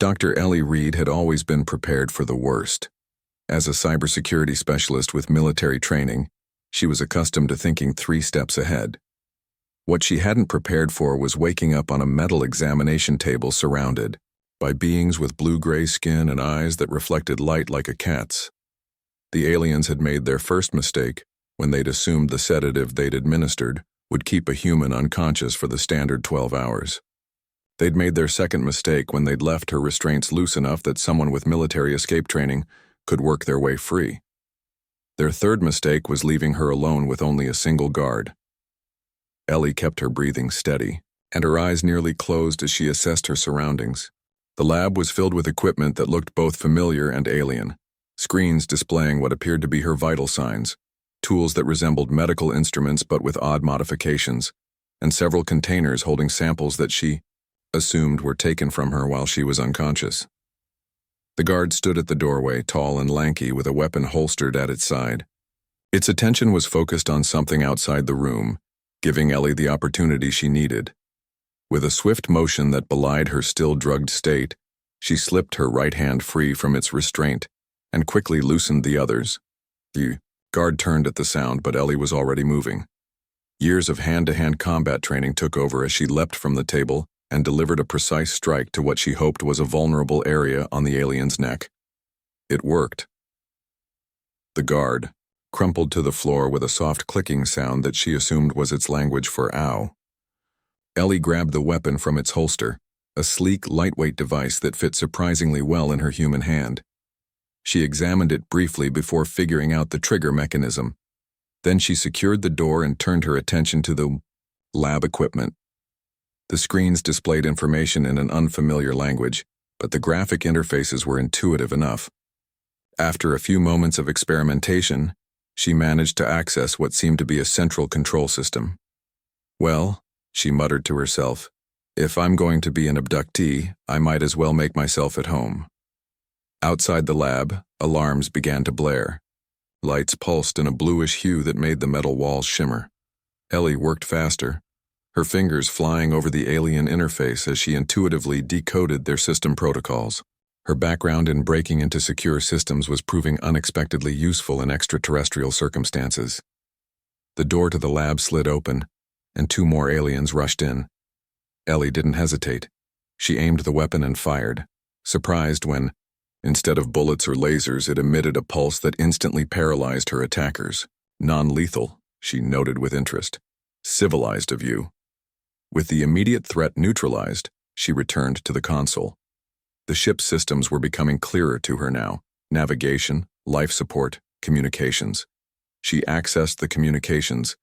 Dr. Ellie Reed had always been prepared for the worst. As a cybersecurity specialist with military training, she was accustomed to thinking 3 steps ahead. What she hadn't prepared for was waking up on a metal examination table surrounded by beings with blue-gray skin and eyes that reflected light like a cat's. The aliens had made their first mistake when they'd assumed the sedative they'd administered would keep a human unconscious for the standard 12 hours. They'd made their second mistake when they'd left her restraints loose enough that someone with military escape training could work their way free. Their third mistake was leaving her alone with only a single guard. Ellie kept her breathing steady, and her eyes nearly closed as she assessed her surroundings. The lab was filled with equipment that looked both familiar and alien, screens displaying what appeared to be her vital signs, tools that resembled medical instruments but with odd modifications, and several containers holding samples that she assumed were taken from her while she was unconscious. The guard stood at the doorway, tall and lanky, with a weapon holstered at its side. Its attention was focused on something outside the room, giving Ellie the opportunity she needed. With a swift motion that belied her still drugged state, she slipped her right hand free from its restraint and quickly loosened the others. The guard turned at the sound, but Ellie was already moving. Years of hand-to-hand combat training took over as she leapt from the table and delivered a precise strike to what she hoped was a vulnerable area on the alien's neck. It worked. The guard crumpled to the floor with a soft clicking sound that she assumed was its language for ow. Ellie grabbed the weapon from its holster, a sleek, lightweight device that fit surprisingly well in her human hand. She examined it briefly before figuring out the trigger mechanism. Then she secured the door and turned her attention to the lab equipment. The screens displayed information in an unfamiliar language, but the graphic interfaces were intuitive enough. After a few moments of experimentation, she managed to access what seemed to be a central control system. Well, she muttered to herself, if I'm going to be an abductee, I might as well make myself at home. Outside the lab, alarms began to blare. Lights pulsed in a bluish hue that made the metal walls shimmer. Ellie worked faster, her fingers flying over the alien interface as she intuitively decoded their system protocols. Her background in breaking into secure systems was proving unexpectedly useful in extraterrestrial circumstances. The door to the lab slid open, and 2 more aliens rushed in. Ellie didn't hesitate. She aimed the weapon and fired, surprised when, instead of bullets or lasers, it emitted a pulse that instantly paralyzed her attackers. Non-lethal, she noted with interest. Civilized of you. With the immediate threat neutralized, she returned to the console. The ship's systems were becoming clearer to her now. Navigation, life support, communications. She accessed the communications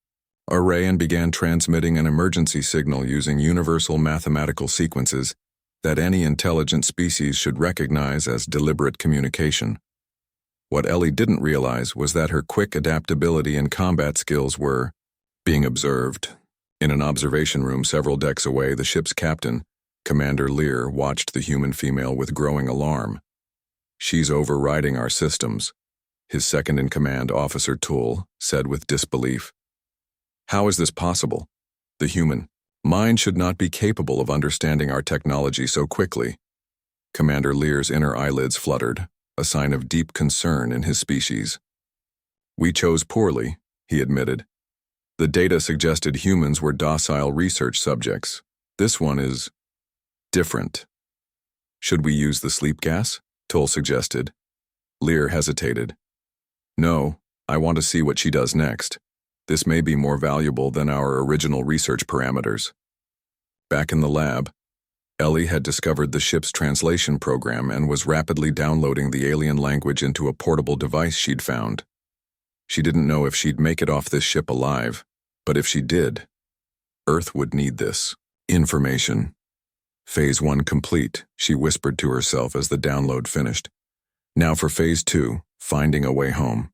array and began transmitting an emergency signal using universal mathematical sequences that any intelligent species should recognize as deliberate communication. What Ellie didn't realize was that her quick adaptability and combat skills were being observed. In an observation room several decks away, the ship's captain, Commander Lear, watched the human female with growing alarm. She's overriding our systems, his second-in-command, Officer Toole, said with disbelief. How is this possible? The human mind should not be capable of understanding our technology so quickly. Commander Lear's inner eyelids fluttered, a sign of deep concern in his species. We chose poorly, he admitted. The data suggested humans were docile research subjects. This one is different. Should we use the sleep gas? Toole suggested. Lear hesitated. No, I want to see what she does next. This may be more valuable than our original research parameters. Back in the lab, Ellie had discovered the ship's translation program and was rapidly downloading the alien language into a portable device she'd found. She didn't know if she'd make it off this ship alive, but if she did, Earth would need this information. Phase 1 complete, she whispered to herself as the download finished. Now for Phase 2, finding a way home.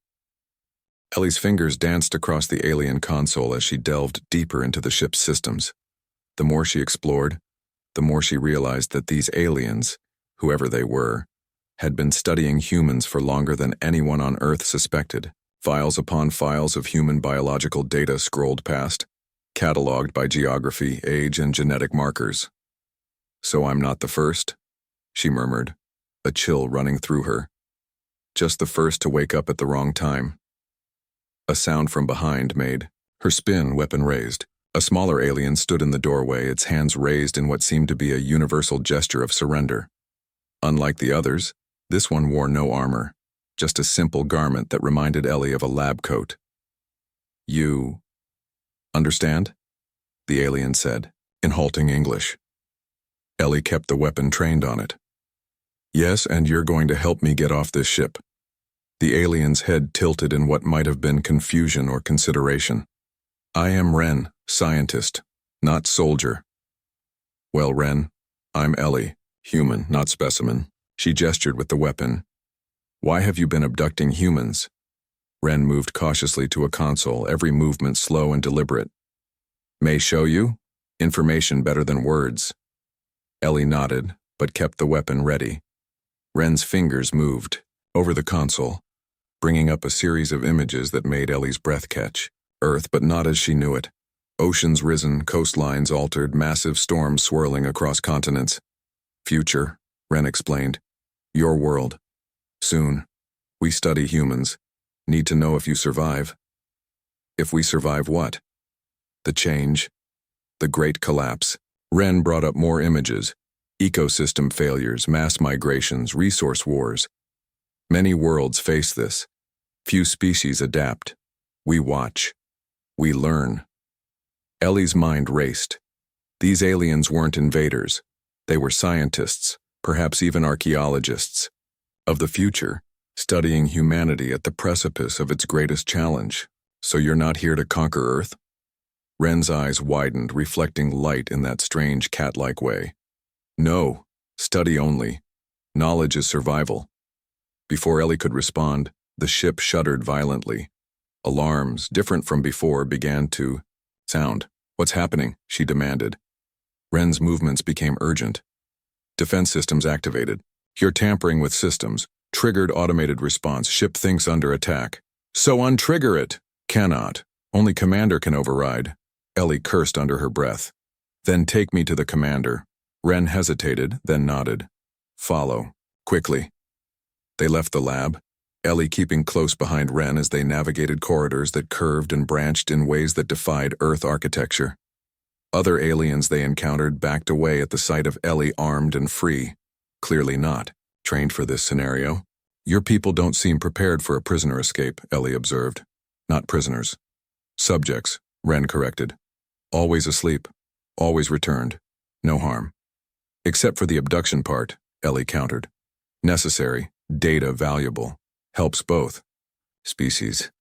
Ellie's fingers danced across the alien console as she delved deeper into the ship's systems. The more she explored, the more she realized that these aliens, whoever they were, had been studying humans for longer than anyone on Earth suspected. Files upon files of human biological data scrolled past, cataloged by geography, age, and genetic markers. So I'm not the first? she murmured, a chill running through her. Just the first to wake up at the wrong time. A sound from behind made her spin, weapon raised. A smaller alien stood in the doorway, its hands raised in what seemed to be a universal gesture of surrender. Unlike the others, this one wore no armor, just a simple garment that reminded Ellie of a lab coat. You understand? The alien said, in halting English. Ellie kept the weapon trained on it. Yes, and you're going to help me get off this ship. The alien's head tilted in what might have been confusion or consideration. I am Ren, scientist, not soldier. Well, Ren, I'm Ellie, human, not specimen. She gestured with the weapon. Why have you been abducting humans? Ren moved cautiously to a console, every movement slow and deliberate. May show you? Information better than words. Ellie nodded, but kept the weapon ready. Ren's fingers moved over the console, bringing up a series of images that made Ellie's breath catch. Earth, but not as she knew it. Oceans risen, coastlines altered, massive storms swirling across continents. Future, Ren explained. Your world. Soon. We study humans. Need to know if you survive. If we survive what? The change. The great collapse. Ren brought up more images. Ecosystem failures, mass migrations, resource wars. Many worlds face this. Few species adapt. We watch. We learn. Ellie's mind raced. These aliens weren't invaders. They were scientists, perhaps even archaeologists, of the future, studying humanity at the precipice of its greatest challenge. So you're not here to conquer Earth? Ren's eyes widened, reflecting light in that strange cat-like way. No, study only. Knowledge is survival. Before Ellie could respond, the ship shuddered violently. Alarms, different from before, began to sound. What's happening? She demanded. Ren's movements became urgent. Defense systems activated. You're tampering with systems. Triggered automated response. Ship thinks under attack. So untrigger it. Cannot. Only commander can override. Ellie cursed under her breath. Then take me to the commander. Ren hesitated, then nodded. Follow. Quickly. They left the lab, Ellie keeping close behind Ren as they navigated corridors that curved and branched in ways that defied Earth architecture. Other aliens they encountered backed away at the sight of Ellie armed and free. Clearly not trained for this scenario. Your people don't seem prepared for a prisoner escape, Ellie observed. Not prisoners. Subjects, Ren corrected. Always asleep. Always returned. No harm. Except for the abduction part, Ellie countered. Necessary. Data valuable. Helps both species.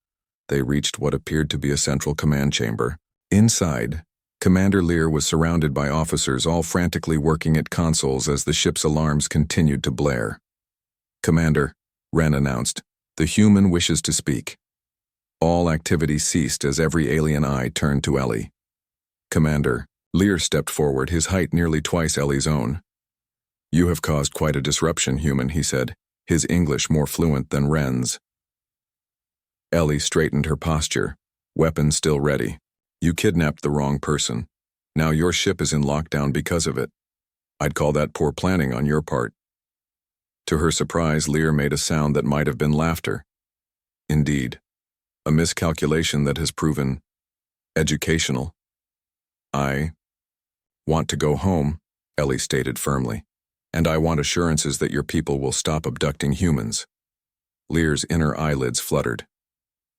They reached what appeared to be a central command chamber. Inside, Commander Lear was surrounded by officers all frantically working at consoles as the ship's alarms continued to blare. Commander, Ren announced, the human wishes to speak. All activity ceased as every alien eye turned to Ellie. Commander, Lear stepped forward, his height nearly twice Ellie's own. You have caused quite a disruption, human, he said, his English more fluent than Ren's. Ellie straightened her posture, weapon still ready. You kidnapped the wrong person. Now your ship is in lockdown because of it. I'd call that poor planning on your part. To her surprise, Lear made a sound that might have been laughter. Indeed, a miscalculation that has proven educational. I want to go home, Ellie stated firmly. And I want assurances that your people will stop abducting humans. Lear's inner eyelids fluttered.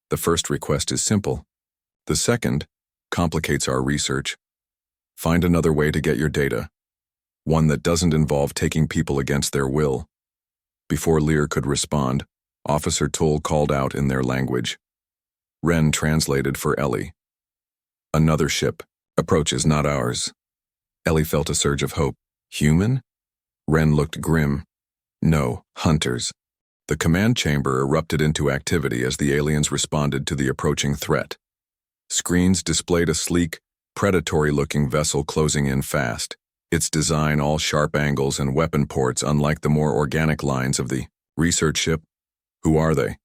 The first request is simple. The second complicates our research. Find another way to get your data. One that doesn't involve taking people against their will. Before Lear could respond, Officer Toll called out in their language. Ren translated for Ellie. Another ship. Approaches, not ours. Ellie felt a surge of hope. Human? Ren looked grim. No, hunters. The command chamber erupted into activity as the aliens responded to the approaching threat. Screens displayed a sleek, predatory-looking vessel closing in fast, its design all sharp angles and weapon ports unlike the more organic lines of the research ship. Who are they?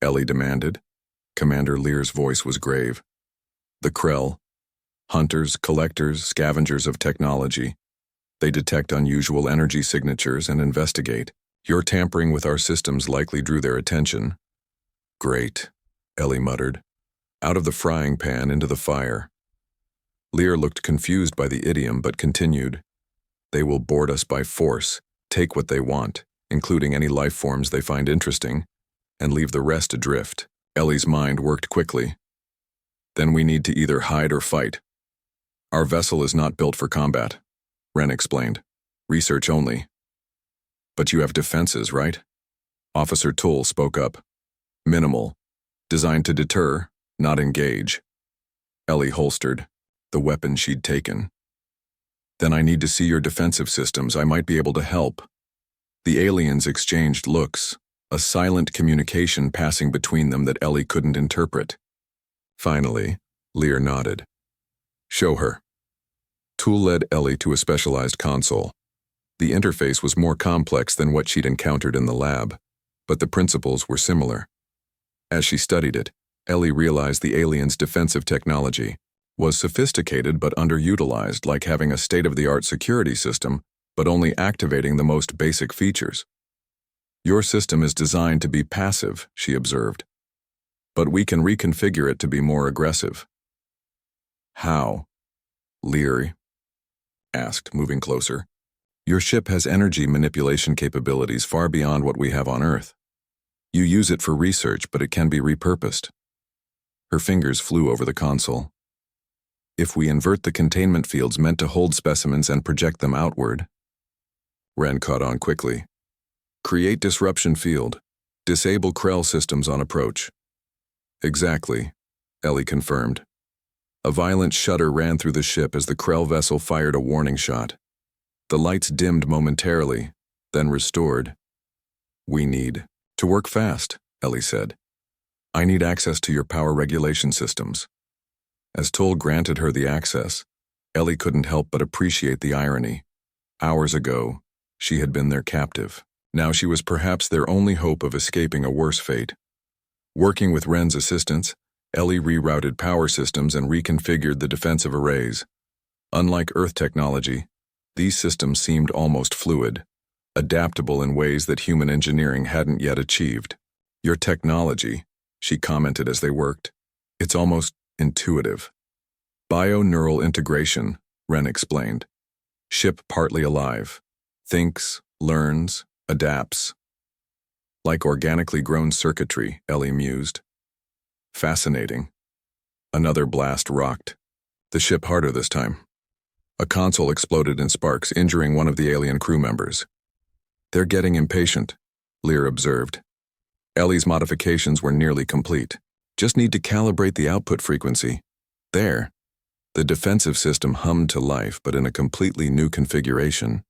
Ellie demanded. Commander Lear's voice was grave. The Krell. Hunters, collectors, scavengers of technology. They detect unusual energy signatures and investigate. Your tampering with our systems likely drew their attention. Great, Ellie muttered. Out of the frying pan into the fire. Lear looked confused by the idiom but continued. They will board us by force, take what they want, including any life forms they find interesting, and leave the rest adrift. Ellie's mind worked quickly. Then we need to either hide or fight. Our vessel is not built for combat, Wren explained. Research only. But you have defenses, right? Officer Toole spoke up. Minimal. Designed to deter, not engage. Ellie holstered the weapon she'd taken. Then I need to see your defensive systems. I might be able to help. The aliens exchanged looks, a silent communication passing between them that Ellie couldn't interpret. Finally, Lear nodded. Show her. Toole led Ellie to a specialized console. The interface was more complex than what she'd encountered in the lab, but the principles were similar. As she studied it, Ellie realized the aliens' defensive technology was sophisticated but underutilized, like having a state-of-the-art security system, but only activating the most basic features. Your system is designed to be passive, she observed, but we can reconfigure it to be more aggressive. How? Lear asked, moving closer. Your ship has energy manipulation capabilities far beyond what we have on Earth. You use it for research, but it can be repurposed. Her fingers flew over the console. If we invert the containment fields meant to hold specimens and project them outward. Wren caught on quickly. Create disruption field. Disable Krell systems on approach. Exactly, Ellie confirmed. A violent shudder ran through the ship as the Krell vessel fired a warning shot. The lights dimmed momentarily, then restored. We need to work fast, Ellie said. I need access to your power regulation systems. As Toole granted her the access, Ellie couldn't help but appreciate the irony. Hours ago, she had been their captive. Now she was perhaps their only hope of escaping a worse fate. Working with Wren's assistance, Ellie rerouted power systems and reconfigured the defensive arrays. Unlike Earth technology, these systems seemed almost fluid, adaptable in ways that human engineering hadn't yet achieved. Your technology, she commented as they worked, it's almost intuitive. Bio-neural integration, Wren explained. Ship partly alive. Thinks, learns, adapts. Like organically grown circuitry, Ellie mused. Fascinating. Another blast rocked. The ship harder this time. A console exploded in sparks, injuring one of the alien crew members. They're getting impatient, Lear observed. Ellie's modifications were nearly complete. Just need to calibrate the output frequency. There. The defensive system hummed to life, but in a completely new configuration.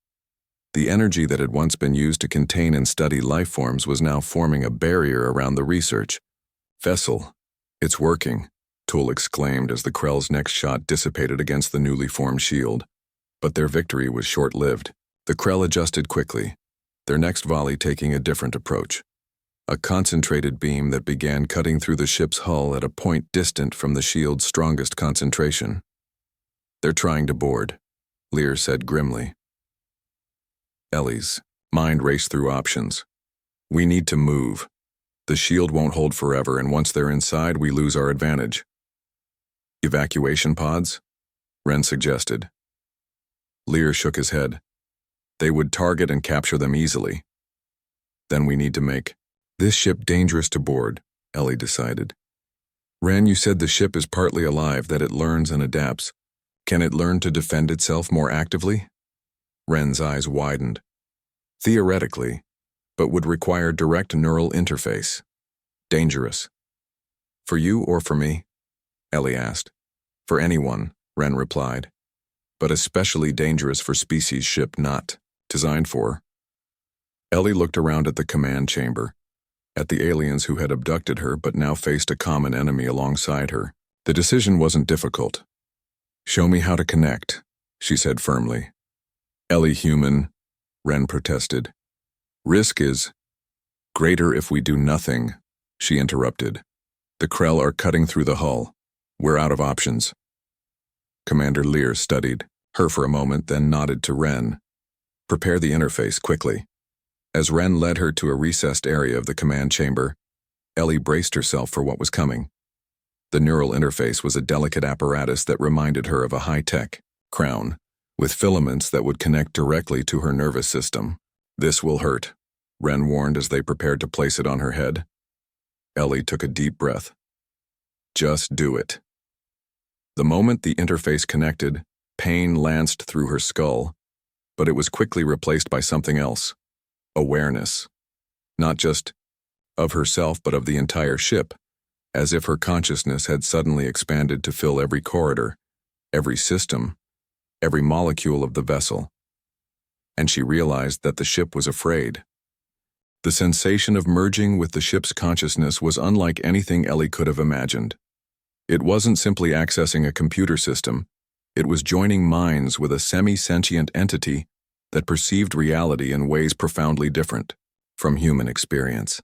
The energy that had once been used to contain and study life forms was now forming a barrier around the research. Vessel. It's working, Toole exclaimed as the Krell's next shot dissipated against the newly formed shield. But their victory was short-lived. The Krell adjusted quickly, their next volley taking a different approach. A concentrated beam that began cutting through the ship's hull at a point distant from the shield's strongest concentration. They're trying to board, Lear said grimly. Ellie's mind raced through options. We need to move. The shield won't hold forever, and once they're inside, we lose our advantage. Evacuation pods? Wren suggested. Lear shook his head. They would target and capture them easily. Then we need to make this ship dangerous to board, Ellie decided. Wren, you said the ship is partly alive, that it learns and adapts. Can it learn to defend itself more actively? Wren's eyes widened. Theoretically, but would require direct neural interface. Dangerous. For you or for me? Ellie asked. For anyone, Wren replied. But especially dangerous for species ship not designed for. Ellie looked around at the command chamber, at the aliens who had abducted her but now faced a common enemy alongside her. The decision wasn't difficult. Show me how to connect, she said firmly. Ellie human, Wren protested. Risk is greater if we do nothing, she interrupted. The Krell are cutting through the hull. We're out of options. Commander Lear studied. her for a moment, then nodded to Ren. Prepare the interface, quickly. As Ren led her to a recessed area of the command chamber, Ellie braced herself for what was coming. The neural interface was a delicate apparatus that reminded her of a high-tech crown, with filaments that would connect directly to her nervous system. This will hurt, Ren warned as they prepared to place it on her head. Ellie took a deep breath. Just do it. The moment the interface connected, pain lanced through her skull, but it was quickly replaced by something else. Awareness. Not just of herself, but of the entire ship, as if her consciousness had suddenly expanded to fill every corridor, every system, every molecule of the vessel. And she realized that the ship was afraid. The sensation of merging with the ship's consciousness was unlike anything Ellie could have imagined. It wasn't simply accessing a computer system, it was joining minds with a semi-sentient entity that perceived reality in ways profoundly different from human experience.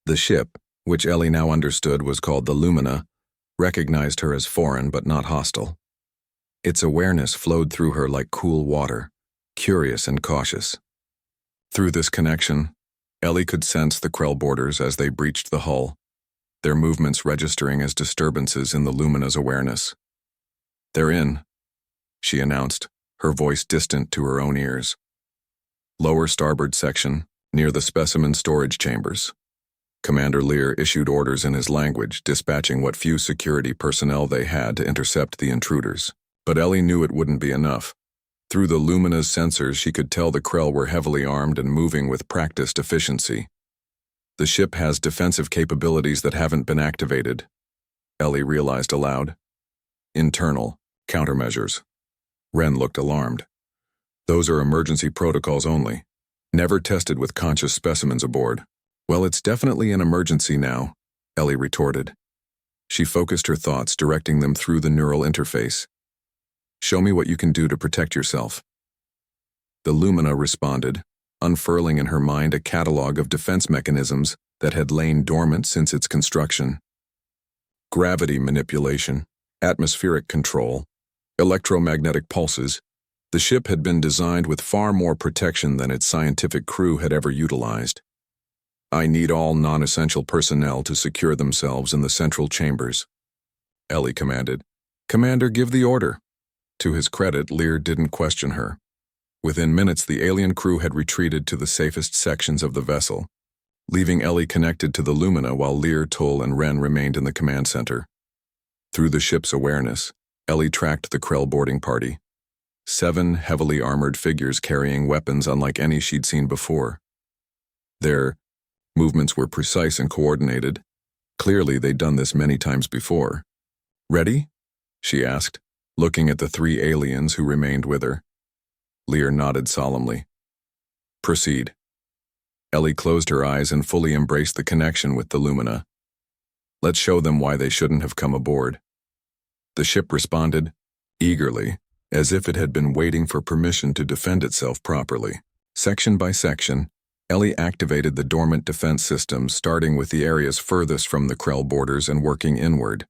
The ship, which Ellie now understood was called the Lumina, recognized her as foreign but not hostile. Its awareness flowed through her like cool water, curious and cautious. Through this connection, Ellie could sense the Krell boarders as they breached the hull, their movements registering as disturbances in the Lumina's awareness. "They're in," she announced, her voice distant to her own ears. Lower starboard section, near the specimen storage chambers. Commander Lear issued orders in his language, dispatching what few security personnel they had to intercept the intruders. But Ellie knew it wouldn't be enough. Through the Lumina's sensors, she could tell the Krell were heavily armed and moving with practiced efficiency. The ship has defensive capabilities that haven't been activated, Ellie realized aloud. Internal countermeasures. Ren looked alarmed. Those are emergency protocols only. Never tested with conscious specimens aboard. Well, it's definitely an emergency now, Ellie retorted. She focused her thoughts, directing them through the neural interface. Show me what you can do to protect yourself. The Lumina responded, unfurling in her mind a catalog of defense mechanisms that had lain dormant since its construction. Gravity manipulation, atmospheric control, electromagnetic pulses. The ship had been designed with far more protection than its scientific crew had ever utilized. I need all non-essential personnel to secure themselves in the central chambers, Ellie commanded. Commander, give the order. To his credit, Lear didn't question her. Within minutes, the alien crew had retreated to the safest sections of the vessel, leaving Ellie connected to the Lumina while Lear, Tull, and Ren remained in the command center. Through the ship's awareness, Ellie tracked the Krell boarding party. 7 heavily armored figures carrying weapons unlike any she'd seen before. Their movements were precise and coordinated. Clearly, they'd done this many times before. Ready? She asked, looking at the 3 aliens who remained with her. Lear nodded solemnly. Proceed. Ellie closed her eyes and fully embraced the connection with the Lumina. Let's show them why they shouldn't have come aboard. The ship responded, eagerly, as if it had been waiting for permission to defend itself properly. Section by section, Ellie activated the dormant defense systems, starting with the areas furthest from the Krell borders and working inward.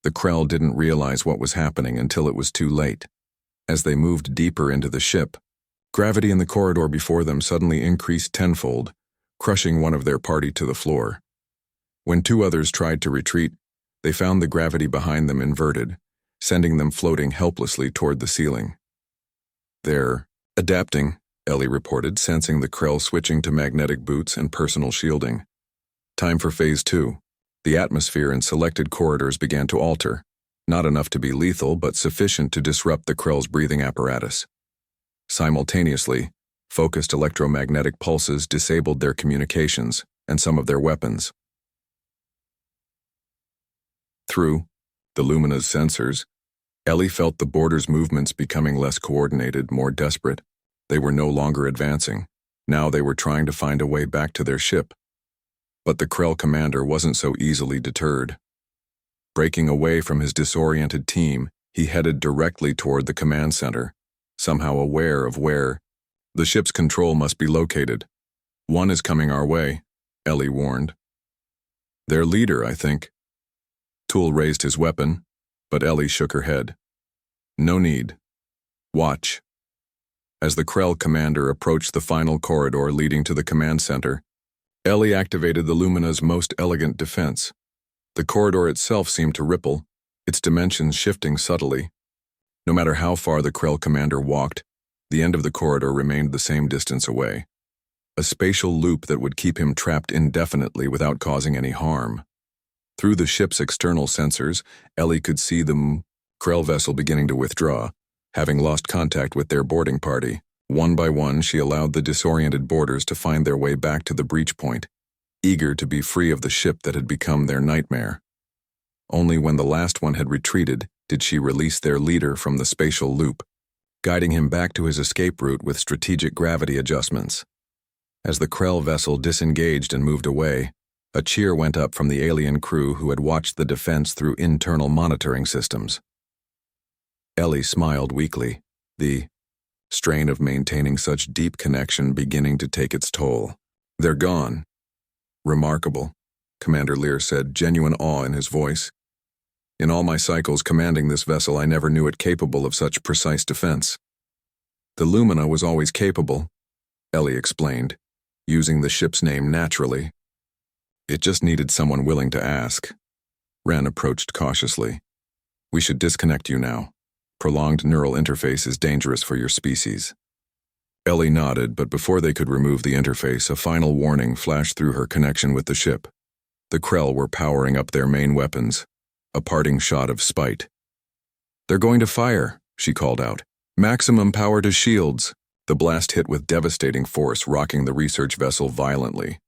The Krell didn't realize what was happening until it was too late. As they moved deeper into the ship, gravity in the corridor before them suddenly increased tenfold, crushing one of their party to the floor. When 2 others tried to retreat, they found the gravity behind them inverted, sending them floating helplessly toward the ceiling. They're adapting, Ellie reported, sensing the Krell switching to magnetic boots and personal shielding. Time for Phase 2. The atmosphere in selected corridors began to alter, not enough to be lethal, but sufficient to disrupt the Krell's breathing apparatus. Simultaneously, focused electromagnetic pulses disabled their communications and some of their weapons. Through the Lumina's sensors, Ellie felt the boarders' movements becoming less coordinated, more desperate. They were no longer advancing. Now they were trying to find a way back to their ship. But the Krell commander wasn't so easily deterred. Breaking away from his disoriented team, he headed directly toward the command center, somehow aware of where the ship's control must be located. One is coming our way, Ellie warned. Their leader, I think. Tull raised his weapon, but Ellie shook her head. No need. Watch. As the Krell commander approached the final corridor leading to the command center, Ellie activated the Lumina's most elegant defense. The corridor itself seemed to ripple, its dimensions shifting subtly. No matter how far the Krell commander walked, the end of the corridor remained the same distance away. A spatial loop that would keep him trapped indefinitely without causing any harm. Through the ship's external sensors, Ellie could see the Krell vessel beginning to withdraw, having lost contact with their boarding party. One by one, she allowed the disoriented boarders to find their way back to the breach point, eager to be free of the ship that had become their nightmare. Only when the last one had retreated did she release their leader from the spatial loop, guiding him back to his escape route with strategic gravity adjustments. As the Krell vessel disengaged and moved away, a cheer went up from the alien crew who had watched the defense through internal monitoring systems. Ellie smiled weakly, the strain of maintaining such deep connection beginning to take its toll. "They're gone." "Remarkable," Commander Lear said, genuine awe in his voice. "In all my cycles commanding this vessel, I never knew it capable of such precise defense." "The Lumina was always capable," Ellie explained, using the ship's name naturally. "It just needed someone willing to ask." Ren approached cautiously. "We should disconnect you now. Prolonged neural interface is dangerous for your species." Ellie nodded, but before they could remove the interface, a final warning flashed through her connection with the ship. The Krell were powering up their main weapons, a parting shot of spite. "They're going to fire," she called out. "Maximum power to shields." The blast hit with devastating force, rocking the research vessel violently.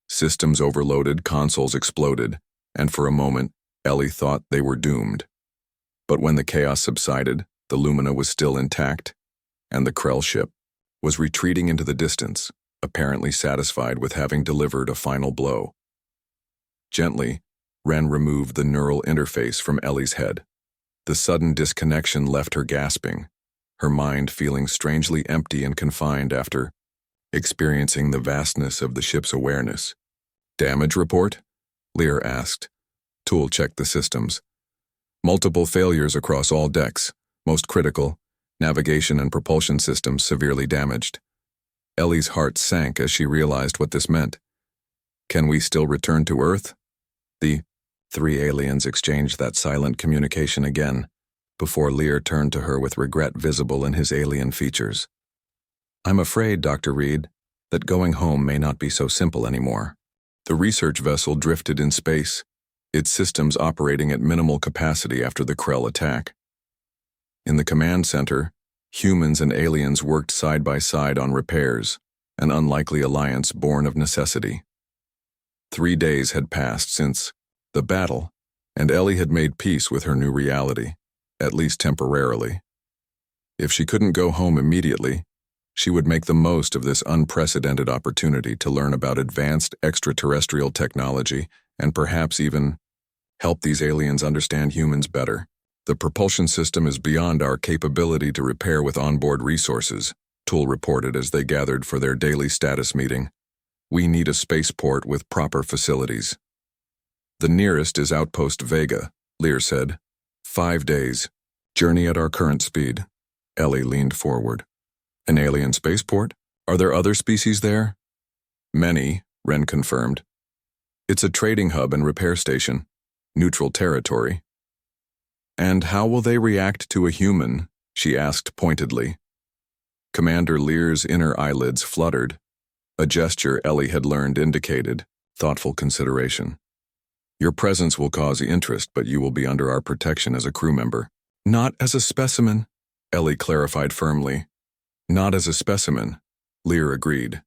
Systems overloaded, consoles exploded, and for a moment, Ellie thought they were doomed. But when the chaos subsided, the Lumina was still intact, and the Krell ship was retreating into the distance, apparently satisfied with having delivered a final blow. Gently, Ren removed the neural interface from Ellie's head. The sudden disconnection left her gasping, her mind feeling strangely empty and confined after experiencing the vastness of the ship's awareness. "Damage report?" Lear asked. Tool checked the systems. "Multiple failures across all decks, most critical, navigation and propulsion systems severely damaged." Ellie's heart sank as she realized what this meant. "Can we still return to Earth?" The three aliens exchanged that silent communication again, before Lear turned to her with regret visible in his alien features. "I'm afraid, Dr. Reed, that going home may not be so simple anymore." The research vessel drifted in space, its systems operating at minimal capacity after the Krell attack. In the command center, humans and aliens worked side by side on repairs, an unlikely alliance born of necessity. 3 days had passed since the battle, and Ellie had made peace with her new reality, at least temporarily. If she couldn't go home immediately, she would make the most of this unprecedented opportunity to learn about advanced extraterrestrial technology and perhaps even help these aliens understand humans better. "The propulsion system is beyond our capability to repair with onboard resources," Tool reported as they gathered for their daily status meeting. "We need a spaceport with proper facilities." "The nearest is Outpost Vega," Lear said. 5 days. Journey at our current speed." Ellie leaned forward. "An alien spaceport? Are there other species there?" "Many," Ren confirmed. "It's a trading hub and repair station. Neutral territory." "And how will they react to a human?" she asked pointedly. Commander Lear's inner eyelids fluttered. A gesture Ellie had learned indicated thoughtful consideration. "Your presence will cause interest, but you will be under our protection as a crew member." "Not as a specimen," Ellie clarified firmly. "Not as a specimen," Lear agreed.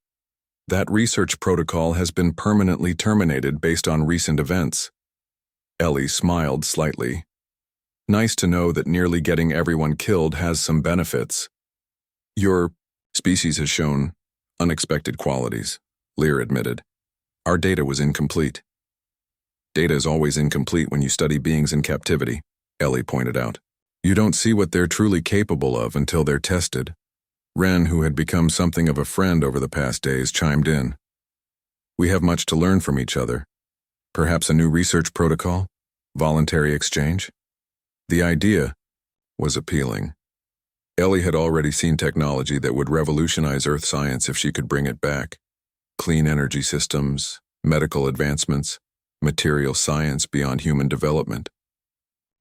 "That research protocol has been permanently terminated based on recent events." Ellie smiled slightly. "Nice to know that nearly getting everyone killed has some benefits." "Your species has shown unexpected qualities," Lear admitted. "Our data was incomplete." "Data is always incomplete when you study beings in captivity," Ellie pointed out. "You don't see what they're truly capable of until they're tested." Ren, who had become something of a friend over the past days, chimed in. "We have much to learn from each other. Perhaps a new research protocol? Voluntary exchange?" The idea was appealing. Ellie had already seen technology that would revolutionize Earth science if she could bring it back. Clean energy systems, medical advancements, material science beyond human development.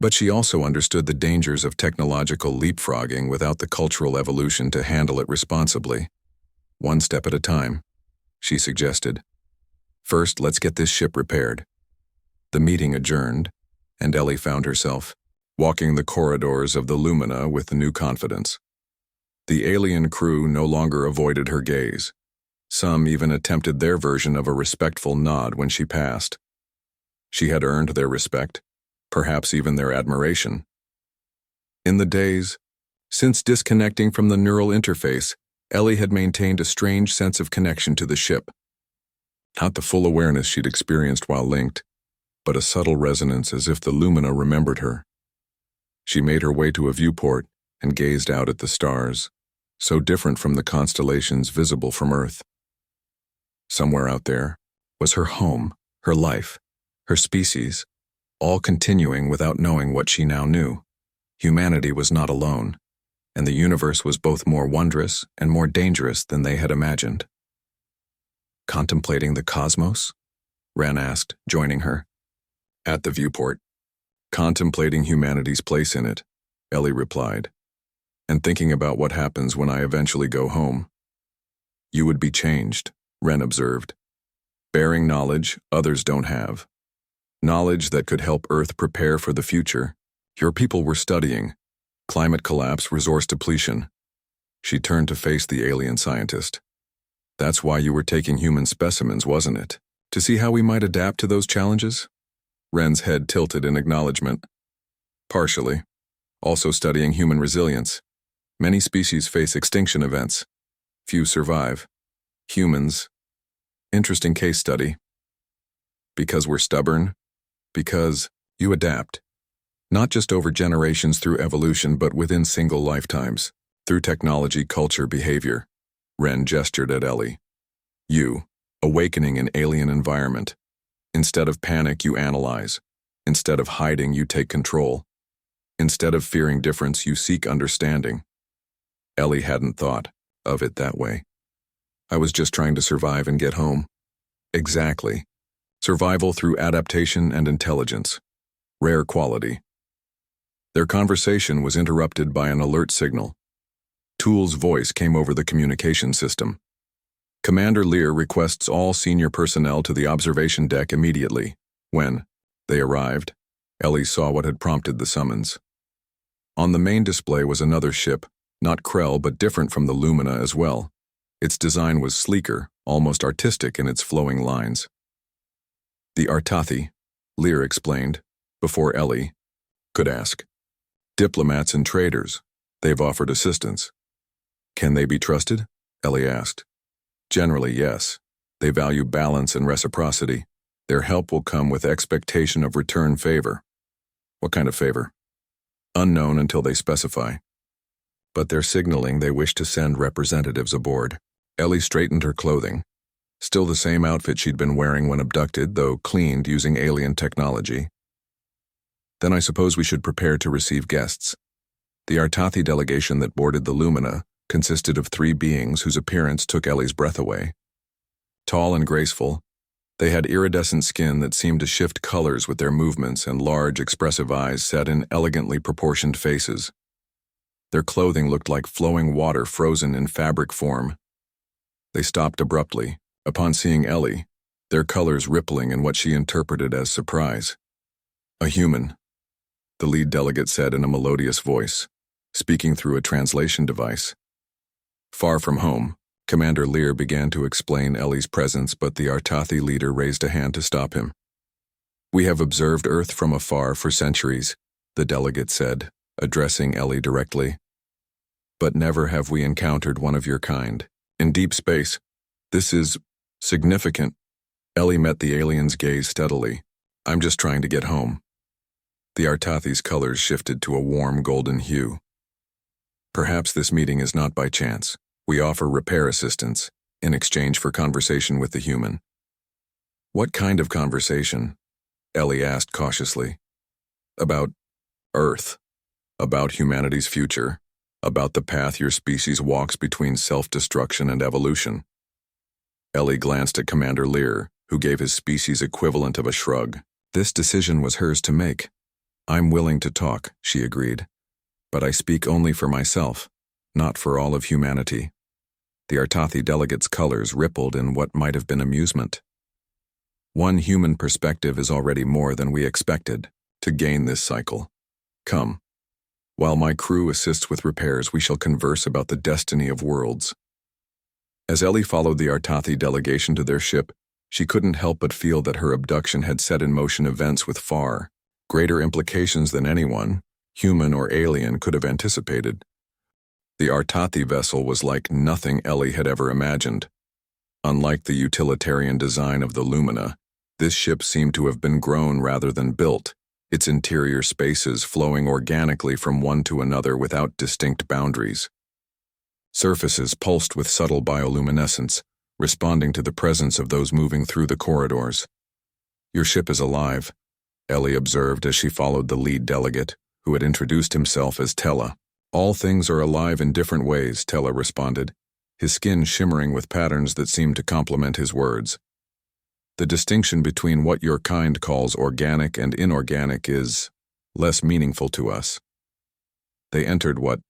But she also understood the dangers of technological leapfrogging without the cultural evolution to handle it responsibly. One step at a time, she suggested. First, let's get this ship repaired. The meeting adjourned, and Ellie found herself walking the corridors of the Lumina with new confidence. The alien crew no longer avoided her gaze. Some even attempted their version of a respectful nod when she passed. She had earned their respect, perhaps even their admiration. In the days since disconnecting from the neural interface, Ellie had maintained a strange sense of connection to the ship. Not the full awareness she'd experienced while linked, but a subtle resonance as if the Lumina remembered her. She made her way to a viewport and gazed out at the stars, so different from the constellations visible from Earth. Somewhere out there was her home, her life, her species, all continuing without knowing what she now knew. Humanity was not alone, and the universe was both more wondrous and more dangerous than they had imagined. Contemplating the cosmos? Ren asked, joining her. At the viewport. Contemplating humanity's place in it, Ellie replied, and thinking about what happens when I eventually go home. You would be changed, Ren observed, bearing knowledge others don't have. Knowledge that could help Earth prepare for the future. Your people were studying climate collapse, resource depletion. She turned to face the alien scientist. That's why you were taking human specimens, wasn't it? To see how we might adapt to those challenges? Ren's head tilted in acknowledgement. Partially. Also studying human resilience. Many species face extinction events. Few survive. Humans. Interesting case study. Because we're stubborn. Because you adapt. Not just over generations through evolution, but within single lifetimes. Through technology, culture, behavior. Ren gestured at Ellie. You. Awakening an alien environment. Instead of panic, you analyze. Instead of hiding, you take control. Instead of fearing difference, you seek understanding. Ellie hadn't thought of it that way. I was just trying to survive and get home. Exactly. Survival through adaptation and intelligence. Rare quality. Their conversation was interrupted by an alert signal. Tool's voice came over the communication system. Commander Lear requests all senior personnel to the observation deck immediately. When they arrived, Ellie saw what had prompted the summons. On the main display was another ship, not Krell but different from the Lumina as well. Its design was sleeker, almost artistic in its flowing lines. The Artathi, Lear explained, before Ellie could ask. Diplomats and traders. They've offered assistance. Can they be trusted? Ellie asked. Generally, yes. They value balance and reciprocity. Their help will come with expectation of return favor. What kind of favor? Unknown until they specify. But they're signaling they wish to send representatives aboard. Ellie straightened her clothing. Still the same outfit she'd been wearing when abducted, though cleaned using alien technology. Then I suppose we should prepare to receive guests. The Artathi delegation that boarded the Lumina consisted of 3 beings whose appearance took Ellie's breath away. Tall and graceful, they had iridescent skin that seemed to shift colors with their movements and large, expressive eyes set in elegantly proportioned faces. Their clothing looked like flowing water frozen in fabric form. They stopped abruptly, upon seeing Ellie, their colors rippling in what she interpreted as surprise. A human, the lead delegate said in a melodious voice, speaking through a translation device. Far from home, Commander Lear began to explain Ellie's presence, but the Artathi leader raised a hand to stop him. We have observed Earth from afar for centuries, the delegate said, addressing Ellie directly. But never have we encountered one of your kind. In deep space, this is significant. Ellie met the alien's gaze steadily. I'm just trying to get home. The Artathi's colors shifted to a warm golden hue. Perhaps this meeting is not by chance. We offer repair assistance in exchange for conversation with the human. What kind of conversation? Ellie asked cautiously. About Earth. About humanity's future. About the path your species walks between self-destruction and evolution. Ellie glanced at Commander Lear, who gave his species equivalent of a shrug. This decision was hers to make. I'm willing to talk, she agreed. But I speak only for myself, not for all of humanity. The Artathi delegate's colors rippled in what might have been amusement. One human perspective is already more than we expected to gain this cycle. Come. While my crew assists with repairs, we shall converse about the destiny of worlds. As Ellie followed the Artathi delegation to their ship, she couldn't help but feel that her abduction had set in motion events with far greater implications than anyone, human or alien, could have anticipated. The Artathi vessel was like nothing Ellie had ever imagined. Unlike the utilitarian design of the Lumina, this ship seemed to have been grown rather than built, its interior spaces flowing organically from one to another without distinct boundaries. Surfaces pulsed with subtle bioluminescence, responding to the presence of those moving through the corridors. Your ship is alive, Ellie observed as she followed the lead delegate, who had introduced himself as Tella. All things are alive in different ways, Tella responded, his skin shimmering with patterns that seemed to complement his words. The distinction between what your kind calls organic and inorganic is less meaningful to us. They entered what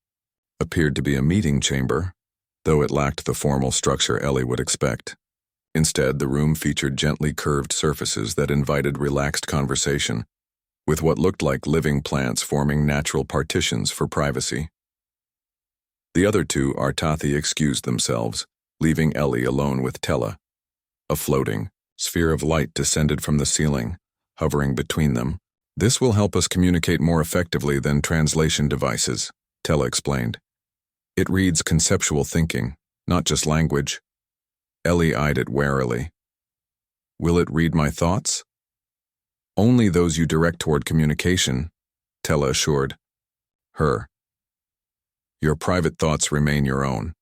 appeared to be a meeting chamber, though it lacked the formal structure Ellie would expect. Instead, the room featured gently curved surfaces that invited relaxed conversation, with what looked like living plants forming natural partitions for privacy. The other two Artathi excused themselves, leaving Ellie alone with Tella. A floating sphere of light descended from the ceiling, hovering between them. This will help us communicate more effectively than translation devices, Tella explained. It reads conceptual thinking, not just language. Ellie eyed it warily. Will it read my thoughts? Only those you direct toward communication, Tella assured her. Your private thoughts remain your own.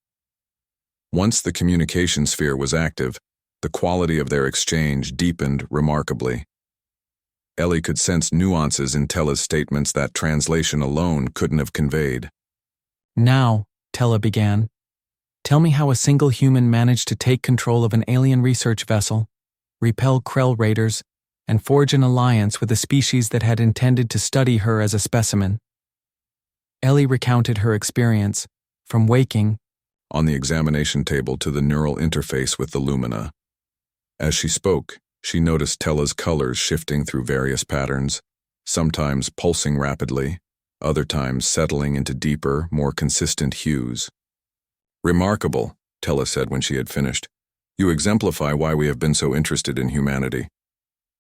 Once the communication sphere was active, the quality of their exchange deepened remarkably. Ellie could sense nuances in Tella's statements that translation alone couldn't have conveyed. Now, Tella began, tell me how a single human managed to take control of an alien research vessel, repel Krell raiders, and forge an alliance with a species that had intended to study her as a specimen. Ellie recounted her experience, from waking on the examination table to the neural interface with the Lumina. As she spoke, she noticed Tella's colors shifting through various patterns, sometimes pulsing rapidly, other times settling into deeper, more consistent hues. Remarkable, Tella said when she had finished. You exemplify why we have been so interested in humanity.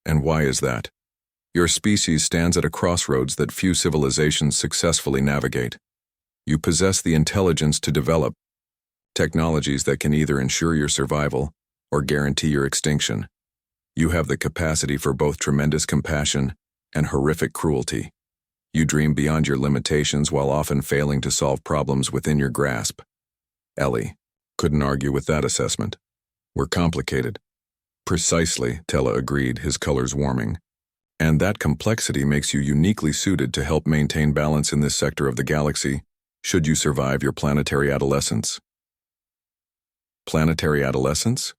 And why is that? Your species stands at a crossroads that few civilizations successfully navigate. You possess the intelligence to develop technologies that can either ensure your survival or guarantee your extinction. You have the capacity for both tremendous compassion and horrific cruelty. You dream beyond your limitations while often failing to solve problems within your grasp. Ellie couldn't argue with that assessment. We're complicated. Precisely, Tella agreed, his colors warming. And that complexity makes you uniquely suited to help maintain balance in this sector of the galaxy, should you survive your planetary adolescence. Planetary adolescence?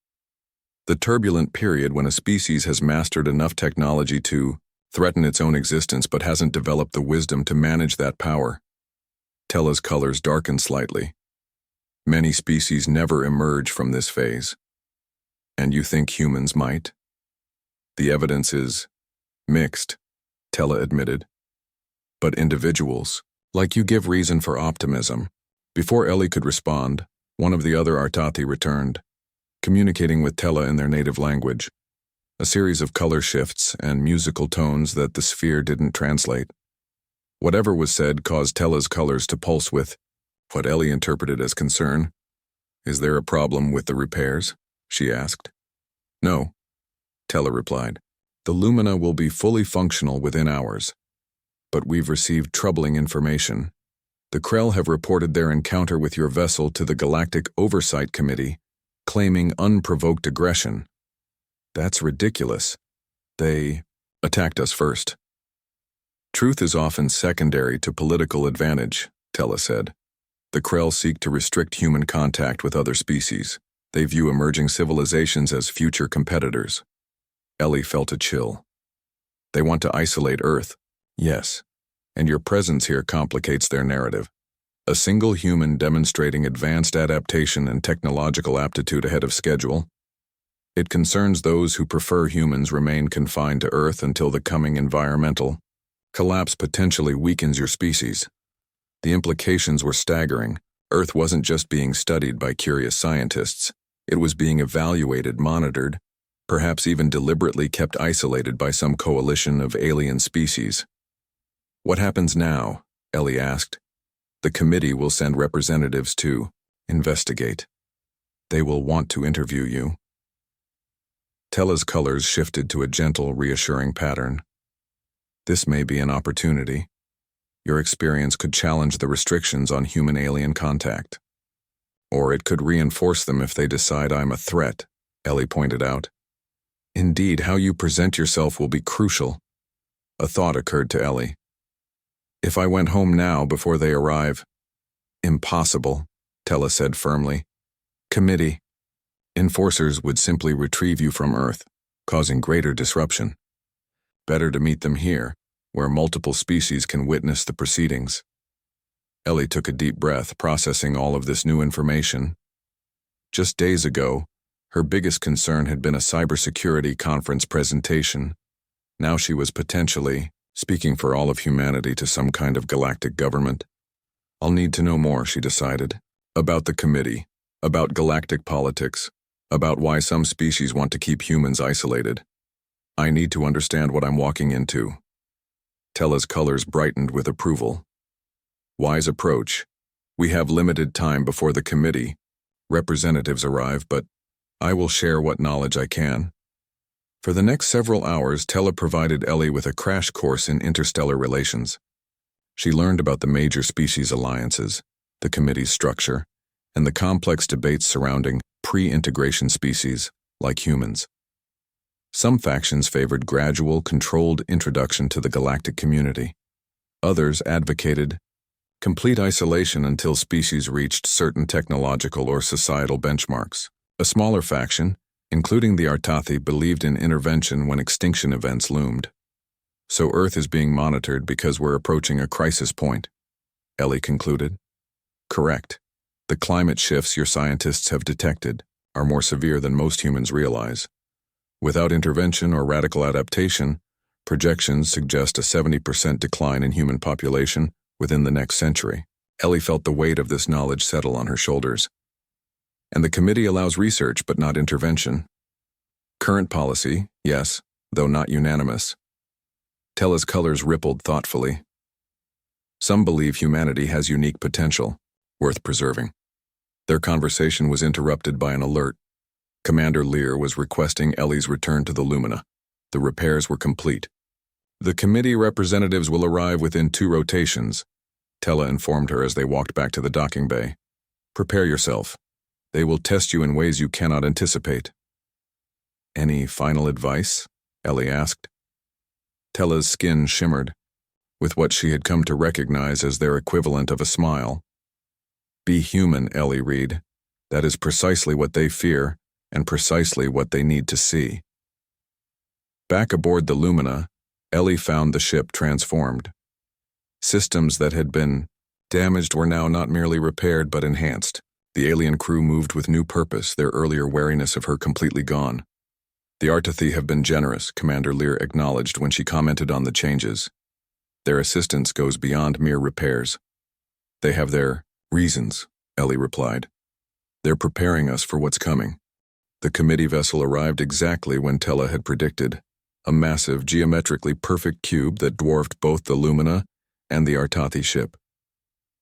The turbulent period when a species has mastered enough technology to threaten its own existence but hasn't developed the wisdom to manage that power. Tella's colors darkened slightly. Many species never emerge from this phase. And you think humans might? The evidence is mixed, Tella admitted. But individuals, like you, give reason for optimism. Before Ellie could respond, one of the other Artathi returned, communicating with Tella in their native language. A series of color shifts and musical tones that the sphere didn't translate. Whatever was said caused Tella's colors to pulse with what Ellie interpreted as concern. Is there a problem with the repairs? She asked. No, Tella replied. The Lumina will be fully functional within hours. But we've received troubling information. The Krell have reported their encounter with your vessel to the Galactic Oversight Committee, claiming unprovoked aggression. That's ridiculous. They attacked us first. Truth is often secondary to political advantage, Tella said. The Krell seek to restrict human contact with other species. They view emerging civilizations as future competitors. Ellie felt a chill. They want to isolate Earth, yes, and your presence here complicates their narrative. A single human demonstrating advanced adaptation and technological aptitude ahead of schedule. It concerns those who prefer humans remain confined to Earth until the coming environmental collapse potentially weakens your species. The implications were staggering. Earth wasn't just being studied by curious scientists. It was being evaluated, monitored, perhaps even deliberately kept isolated by some coalition of alien species. What happens now? Ellie asked. The committee will send representatives to investigate. They will want to interview you. Tella's colors shifted to a gentle, reassuring pattern. This may be an opportunity. Your experience could challenge the restrictions on human-alien contact. Or it could reinforce them if they decide I'm a threat, Ellie pointed out. Indeed, how you present yourself will be crucial. A thought occurred to Ellie. If I went home now before they arrive? Impossible, Tella said firmly. Committee. Enforcers would simply retrieve you from Earth, causing greater disruption. Better to meet them here, where multiple species can witness the proceedings. Ellie took a deep breath, processing all of this new information. Just days ago, her biggest concern had been a cybersecurity conference presentation. Now she was potentially speaking for all of humanity to some kind of galactic government. I'll need to know more, she decided, about the committee, about galactic politics, about why some species want to keep humans isolated. I need to understand what I'm walking into. Tella's colors brightened with approval. Wise approach. We have limited time before the committee. Representatives arrive, but I will share what knowledge I can. For the next several hours, Tella provided Ellie with a crash course in interstellar relations. She learned about the major species alliances, the committee's structure, and the complex debates surrounding pre-integration species, like humans. Some factions favored gradual, controlled introduction to the galactic community. Others advocated complete isolation until species reached certain technological or societal benchmarks. A smaller faction, including the Artathi, believed in intervention when extinction events loomed. So Earth is being monitored because we're approaching a crisis point, Ellie concluded. Correct. The climate shifts your scientists have detected are more severe than most humans realize. Without intervention or radical adaptation, projections suggest a 70% decline in human population within the next century. Ellie felt the weight of this knowledge settle on her shoulders. And the committee allows research but not intervention. Current policy, yes, though not unanimous. Tella's colors rippled thoughtfully. Some believe humanity has unique potential, worth preserving. Their conversation was interrupted by an alert. Commander Lear was requesting Ellie's return to the Lumina. The repairs were complete. The committee representatives will arrive within 2 rotations, Tella informed her as they walked back to the docking bay. Prepare yourself. They will test you in ways you cannot anticipate. Any final advice? Ellie asked. Tella's skin shimmered, with what she had come to recognize as their equivalent of a smile. Be human, Ellie Reed. That is precisely what they fear, and precisely what they need to see. Back aboard the Lumina, Ellie found the ship transformed. Systems that had been damaged were now not merely repaired but enhanced. The alien crew moved with new purpose, their earlier wariness of her completely gone. The Artathi have been generous, Commander Lear acknowledged when she commented on the changes. Their assistance goes beyond mere repairs. They have their reasons, Ellie replied. They're preparing us for what's coming. The committee vessel arrived exactly when Tella had predicted, a massive, geometrically perfect cube that dwarfed both the Lumina and the Artathi ship.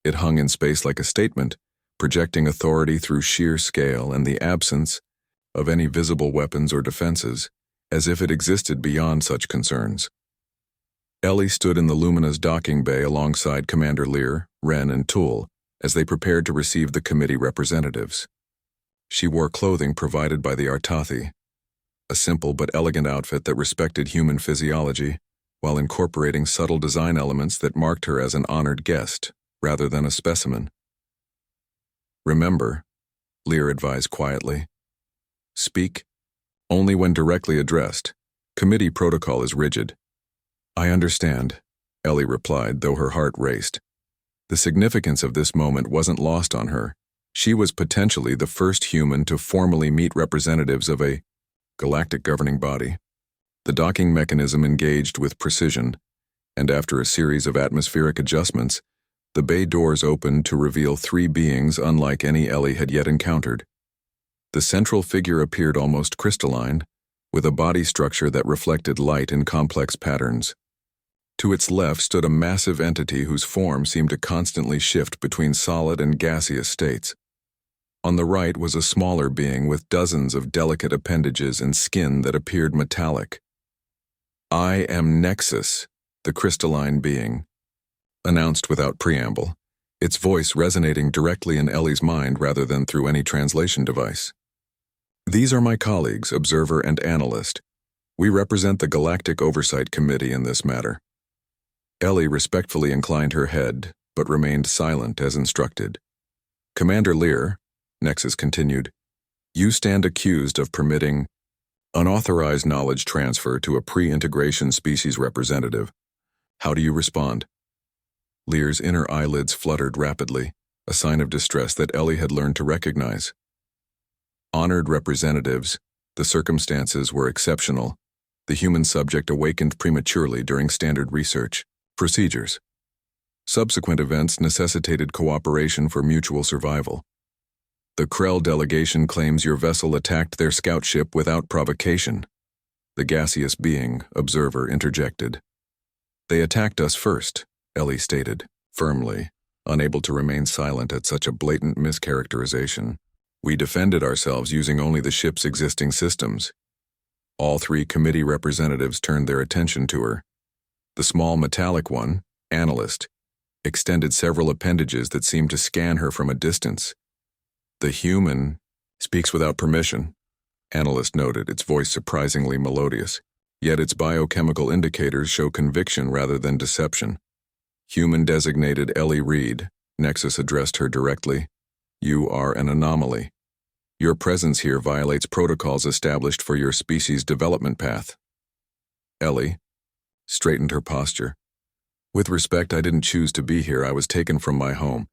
It hung in space like a statement, projecting authority through sheer scale and the absence of any visible weapons or defenses, as if it existed beyond such concerns. Ellie stood in the Lumina's docking bay alongside Commander Lear, Wren, and Toole as they prepared to receive the committee representatives. She wore clothing provided by the Artathi, a simple but elegant outfit that respected human physiology while incorporating subtle design elements that marked her as an honored guest rather than a specimen. Remember, Lear advised quietly. Speak only when directly addressed. Committee protocol is rigid. I understand, Ellie replied, though her heart raced. The significance of this moment wasn't lost on her. She was potentially the first human to formally meet representatives of a galactic governing body. The docking mechanism engaged with precision, and after a series of atmospheric adjustments, the bay doors opened to reveal three beings unlike any Ellie had yet encountered. The central figure appeared almost crystalline, with a body structure that reflected light in complex patterns. To its left stood a massive entity whose form seemed to constantly shift between solid and gaseous states. On the right was a smaller being with dozens of delicate appendages and skin that appeared metallic. I am Nexus, the crystalline being, announced without preamble, its voice resonating directly in Ellie's mind rather than through any translation device. These are my colleagues, observer and analyst. We represent the Galactic Oversight Committee in this matter. Ellie respectfully inclined her head, but remained silent as instructed. Commander Lear, Nexus continued, you stand accused of permitting unauthorized knowledge transfer to a pre-integration species representative. How do you respond? Lear's inner eyelids fluttered rapidly, a sign of distress that Ellie had learned to recognize. Honored representatives, the circumstances were exceptional. The human subject awakened prematurely during standard research procedures. Subsequent events necessitated cooperation for mutual survival. The Krell delegation claims your vessel attacked their scout ship without provocation. The gaseous being, observer, interjected. They attacked us first, Ellie stated, firmly, unable to remain silent at such a blatant mischaracterization. We defended ourselves using only the ship's existing systems. All three committee representatives turned their attention to her. The small metallic one, analyst, extended several appendages that seemed to scan her from a distance. The human speaks without permission, analyst noted, its voice surprisingly melodious, yet its biochemical indicators show conviction rather than deception. Human designated Ellie Reed, Nexus addressed her directly. You are an anomaly. Your presence here violates protocols established for your species' development path. Ellie straightened her posture. With respect, I didn't choose to be here. I was taken from my home.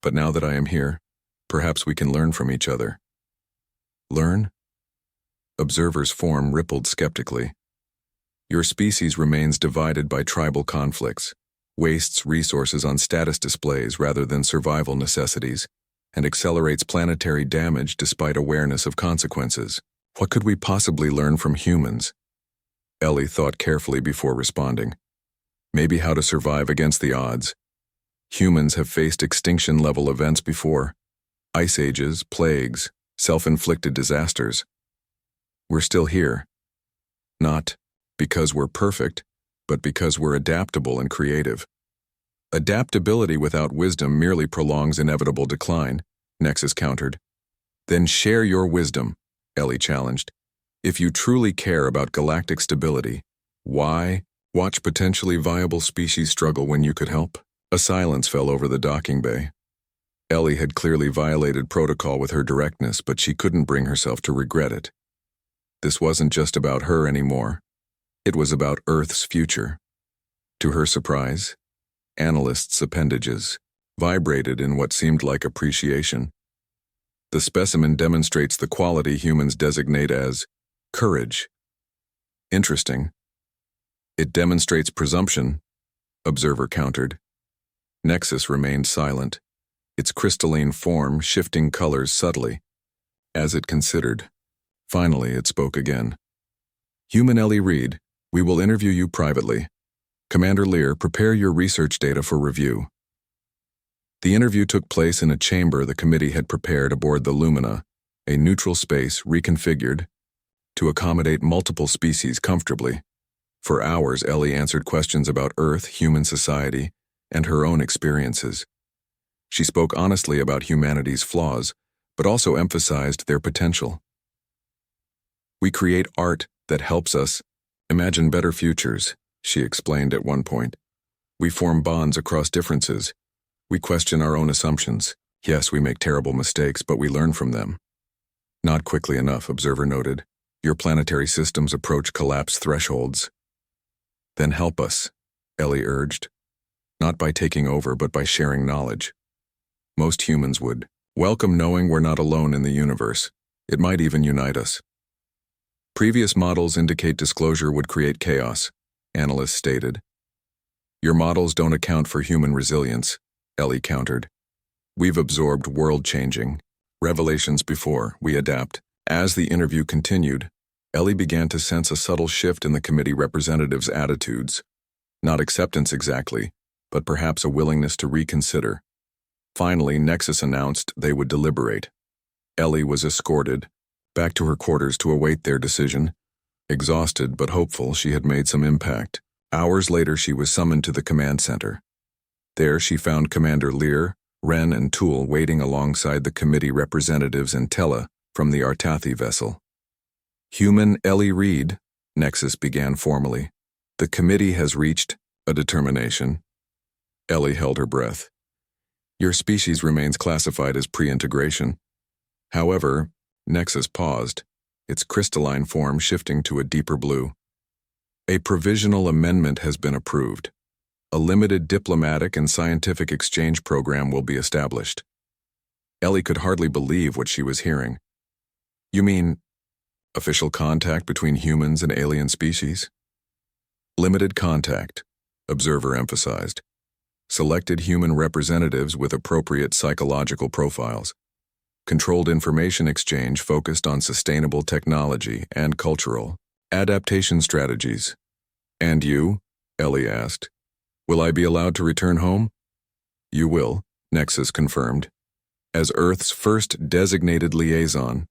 But now that I am here, perhaps we can learn from each other. Learn? Observer's form rippled skeptically. Your species remains divided by tribal conflicts, wastes resources on status displays rather than survival necessities, and accelerates planetary damage despite awareness of consequences. What could we possibly learn from humans? Ellie thought carefully before responding. Maybe how to survive against the odds. Humans have faced extinction-level events before. Ice ages, plagues, self-inflicted disasters. We're still here. Not because we're perfect, but because we're adaptable and creative. Adaptability without wisdom merely prolongs inevitable decline, Nexus countered. Then share your wisdom, Ellie challenged. If you truly care about galactic stability, why watch potentially viable species struggle when you could help? A silence fell over the docking bay. Ellie had clearly violated protocol with her directness, but she couldn't bring herself to regret it. This wasn't just about her anymore. It was about Earth's future. To her surprise, analyst's appendages vibrated in what seemed like appreciation. The specimen demonstrates the quality humans designate as courage. Interesting. It demonstrates presumption, observer countered. Nexus remained silent, its crystalline form shifting colors subtly. As it considered, finally it spoke again. Human Ellie Reed, we will interview you privately. Commander Lear, prepare your research data for review. The interview took place in a chamber the committee had prepared aboard the Lumina, a neutral space reconfigured to accommodate multiple species comfortably. For hours, Ellie answered questions about Earth, human society, and her own experiences. She spoke honestly about humanity's flaws, but also emphasized their potential. We create art that helps us imagine better futures, she explained at one point. We form bonds across differences. We question our own assumptions. Yes, we make terrible mistakes, but we learn from them. Not quickly enough, Observer noted. Your planetary systems approach collapse thresholds. Then help us, Ellie urged. Not by taking over, but by sharing knowledge. Most humans would welcome knowing we're not alone in the universe. It might even unite us. Previous models indicate disclosure would create chaos, analysts stated. Your models don't account for human resilience, Ellie countered. We've absorbed world-changing revelations before we adapt. As the interview continued, Ellie began to sense a subtle shift in the committee representatives' attitudes. Not acceptance exactly, but perhaps a willingness to reconsider. Finally, Nexus announced they would deliberate. Ellie was escorted back to her quarters to await their decision. Exhausted but hopeful, she had made some impact. Hours later, she was summoned to the command center. There, she found Commander Lear, Wren, and Toole waiting alongside the committee representatives and Tella from the Artathi vessel. Human Ellie Reed, Nexus began formally. The committee has reached a determination. Ellie held her breath. Your species remains classified as pre-integration. However, Nexus paused, its crystalline form shifting to a deeper blue. A provisional amendment has been approved. A limited diplomatic and scientific exchange program will be established. Ellie could hardly believe what she was hearing. You mean official contact between humans and alien species? Limited contact, Observer emphasized. Selected human representatives with appropriate psychological profiles. Controlled information exchange focused on sustainable technology and cultural adaptation strategies. And you? Ellie asked. Will I be allowed to return home? You will, Nexus confirmed. As Earth's first designated liaison,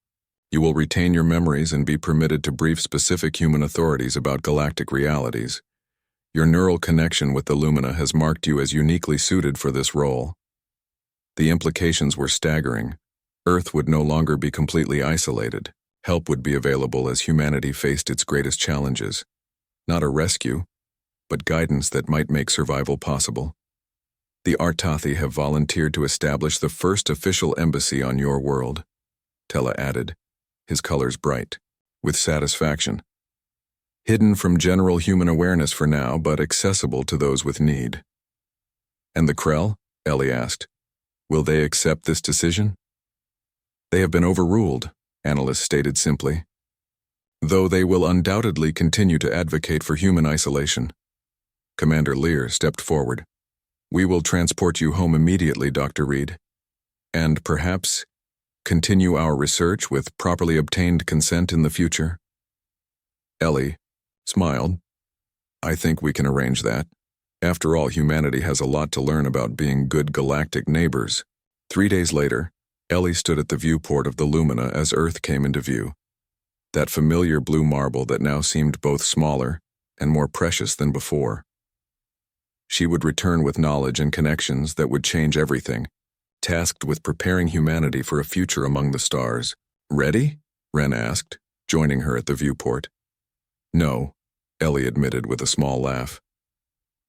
you will retain your memories and be permitted to brief specific human authorities about galactic realities. Your neural connection with the Lumina has marked you as uniquely suited for this role. The implications were staggering. Earth would no longer be completely isolated. Help would be available as humanity faced its greatest challenges. Not a rescue, but guidance that might make survival possible. The Artathi have volunteered to establish the first official embassy on your world, Tella added, his colors bright, with satisfaction. Hidden from general human awareness for now, but accessible to those with need. And the Krell? Ellie asked. Will they accept this decision? They have been overruled, analysts stated simply. Though they will undoubtedly continue to advocate for human isolation. Commander Lear stepped forward. We will transport you home immediately, Dr. Reed. And perhaps continue our research with properly obtained consent in the future. Ellie smiled. I think we can arrange that. After all, humanity has a lot to learn about being good galactic neighbors. 3 days later, Ellie stood at the viewport of the Lumina as Earth came into view. That familiar blue marble that now seemed both smaller and more precious than before. She would return with knowledge and connections that would change everything, tasked with preparing humanity for a future among the stars. Ready? Wren asked, joining her at the viewport. No, Ellie admitted with a small laugh.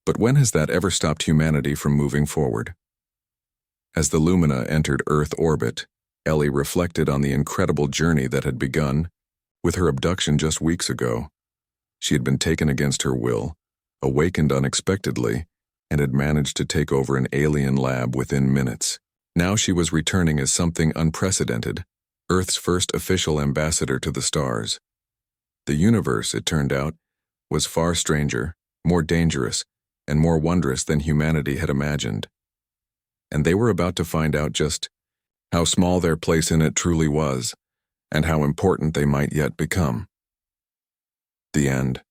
But when has that ever stopped humanity from moving forward? As the Lumina entered Earth orbit, Ellie reflected on the incredible journey that had begun with her abduction just weeks ago. She had been taken against her will, awakened unexpectedly, and had managed to take over an alien lab within minutes. Now she was returning as something unprecedented, Earth's first official ambassador to the stars. The universe, it turned out, was far stranger, more dangerous, and more wondrous than humanity had imagined. And they were about to find out just how small their place in it truly was, and how important they might yet become. The end.